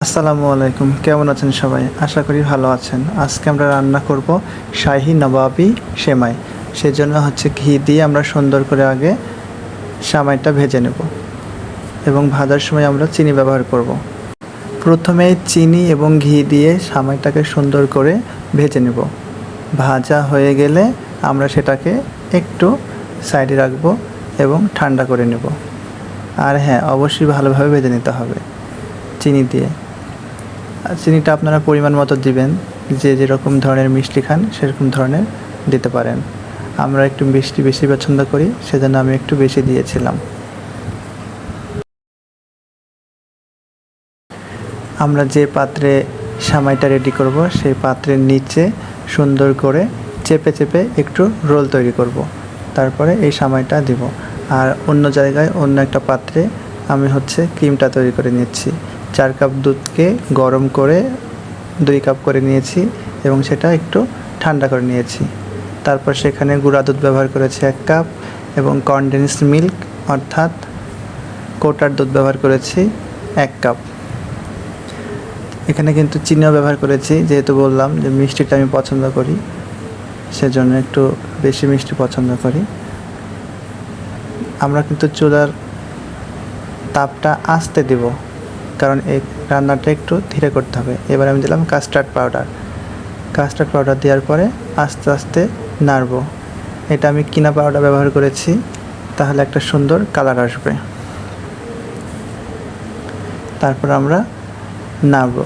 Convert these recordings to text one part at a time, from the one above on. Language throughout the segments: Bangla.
আসসালামু আলাইকুম, কেমন আছেন সবাই? আশা করি ভালো আছেন। আজকে আমরা রান্না করব শাহী নবাবী সেমাই। সেজন্য ঘি দিয়ে আমরা সুন্দর করে আগে সেমাইটা ভেজে নেব এবং ভাজার সময় আমরা চিনি ব্যবহার করব। প্রথমে চিনি এবং ঘি দিয়ে সেমাইটাকে সুন্দর করে ভেজে নেব। ভাজা হয়ে গেলে আমরা সেটাকে একটু সাইডে রাখব এবং ঠান্ডা করে নেব। আর হ্যাঁ, অবশ্যই ভালোভাবে ভেজে নিতে হবে চিনি দিয়ে। চিনিটা আপনারা পরিমাণ মতো দিবেন, যে যেরকম ধরনের মিষ্টি খান সেরকম ধরনের দিতে পারেন। আমরা একটু মিষ্টি বেশি পছন্দ করি, সেজন্য আমি একটু বেশি দিয়েছিলাম। আমরা যে পাত্রে সেমাইটা রেডি করব সেই পাত্রের নিচে সুন্দর করে চেপে চেপে একটু রোল তৈরি করব। তারপরে এই সেমাইটা দিব। আর অন্য জায়গায় অন্য একটা পাত্রে আমি ক্রিমটা তৈরি করে নিচ্ছি। 4 কাপ দুধকে গরম করে 2 কাপ করে নিয়েছি এবং সেটা একটু ঠান্ডা করে নিয়েছি। তারপর সেখানে গুঁড়া দুধ ব্যবহার করেছি 1 কাপ এবং কনডেন্সড মিল্ক অর্থাৎ কোটার দুধ ব্যবহার করেছি 1 কাপ। এখানে কিন্তু চিনিও ব্যবহার করেছি, যেহেতু বললাম যে মিষ্টিটা আমি পছন্দ করি, সেজন্য একটু বেশি মিষ্টি পছন্দ করি। আমরা কিন্তু চুলার তাপটা আস্তে দেব, কারণ এই রান্নাটা একটু ধীরে করতে হবে। এবার আমি দিলাম কাস্টার্ড পাউডার দেওয়ার পরে আস্তে আস্তে নাড়ব। এটা আমি কিনা পাউডার ব্যবহার করেছি, তাহলে একটা সুন্দর কালার আসবে। তারপর আমরা নাড়ব।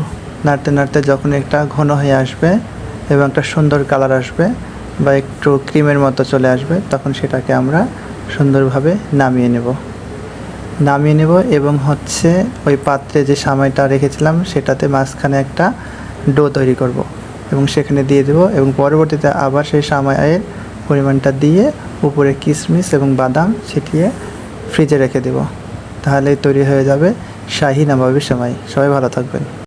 নাড়তে নাড়তে যখন একটা ঘন হয়ে আসবে এবং একটা সুন্দর কালার আসবে বা একটু ক্রিমের মতো চলে আসবে, তখন সেটাকে আমরা সুন্দরভাবে নামিয়ে নেব এবং ওই পাত্রে যে সেমাইটা রেখেছিলাম সেটাতে মাঝখানে একটা ডো তৈরি করব এবং সেখানে দিয়ে দেব এবং পরবর্তীতে আবার সেই সেমাইয়ের পরিমাণটা দিয়ে উপরে কিশমিশ এবং বাদাম ছিটিয়ে ফ্রিজে রেখে দেব। তাহলেই তৈরি হয়ে যাবে শাহী নবাবী সেমাই। সবাই ভালো থাকবেন।